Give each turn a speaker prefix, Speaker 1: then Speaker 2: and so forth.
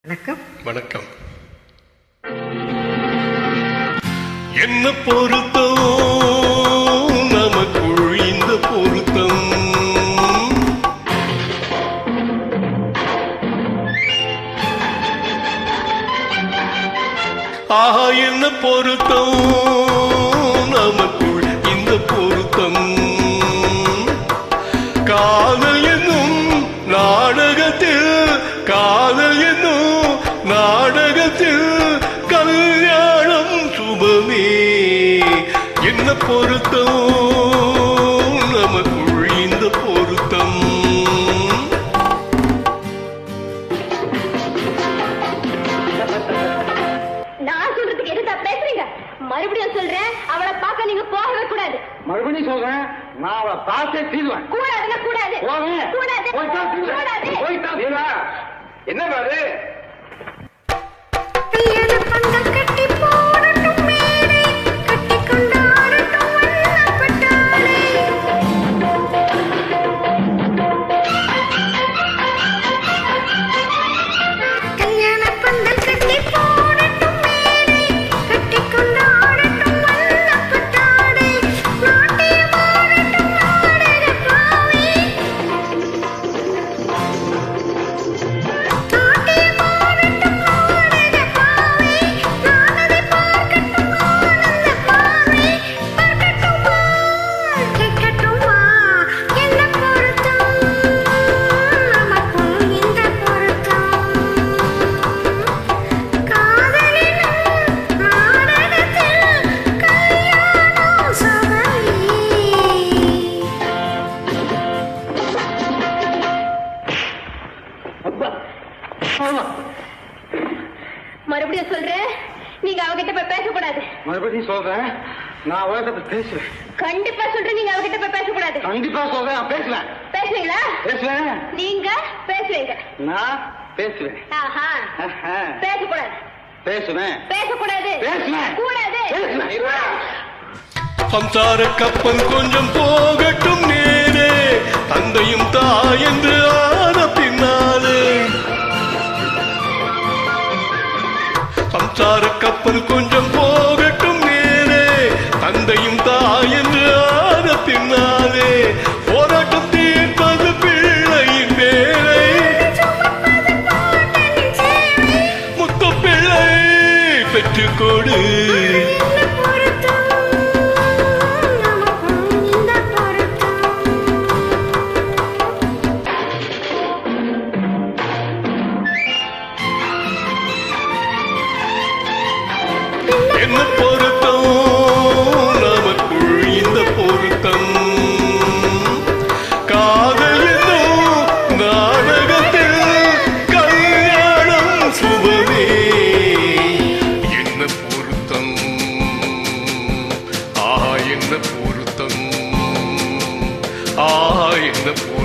Speaker 1: வணக்கம்.
Speaker 2: வணக்கம். என்ன பொருத்தம் நமக்குள் இந்த பொருத்தம், ஆஹா என்ன பொருத்தம் நமக்குள் இந்த பொருத்தம், காதல் என்னும் நாடகத்தில், காதல் என்னும் நாடகத்தில் கல்யாணம் சுபமே, என்ன பொருத்தம் நமக்குள் இந்த பொருத்தம்.
Speaker 3: நான் சொல்றதுக்கு எதுதா பேசுறீங்க? மறுபடியும் சொல்றேன், அவளை பார்க்க நீங்க போகவே கூடாது.
Speaker 4: மறுபடியும் சொல்றேன், நான் அவளை பார்த்தே தீர்வேன்.
Speaker 3: கூடாதுன்னா கூடாது.
Speaker 4: போவேன்.
Speaker 3: கூடாது.
Speaker 4: போய்தான் தீர்வேன்.
Speaker 3: கூடாது.
Speaker 4: போய்தான் தீர்வேன். என்ன பாரு,
Speaker 3: மறுபடியும் சொல்றேன், நீங்க அவகிட்ட போய் பேசக்கூடாது.
Speaker 4: மறுபடியும் சொல்றேன், நான் அவகிட்ட பேசுவேன்.
Speaker 3: கண்டிப்பா சொல்றேன், நீங்க அவகிட்ட போய் பேசக்கூடாது.
Speaker 4: கண்டிப்பா சொல்றேன், நான் பேசுவேன்.
Speaker 3: பேசுவீங்களா?
Speaker 4: பேசுவேன்.
Speaker 3: நீங்க பேசுவீங்க.
Speaker 4: நான் பேசுவேன்.
Speaker 3: ஆஹா.
Speaker 4: ஆஹா.
Speaker 3: பேசக்கூடாது.
Speaker 4: பேசுவேன்.
Speaker 3: பேசக்கூடாது.
Speaker 4: பேசுவேன்.
Speaker 3: கூடாது.
Speaker 4: பேசுவேன்.
Speaker 2: சம்சார கப்பல் கொஞ்சம் போகட்டும் நேரே, தந்தையும் தாய் என்று ஆன பின்னாலே, சம்சார கப்பல் கொஞ்சம் போகட்டும் நேரே, தந்தையும் தாய் என்று ஆன பின்னாலே, போராட்டம் தீர்ப்பது பிள்ளையின் வேலை, முத்து பிள்ளை பெற்றுக்கொடு. என்ன பொருத்தம் நமக்குள் இந்த பொருத்தம், காதல் என்னும் நாடகத்தில் கல்யாணம் சுபமே, என்ன பொருத்தம், ஆஹா என்ன பொருத்தம், ஆஹா என்ன பொருத்தம்.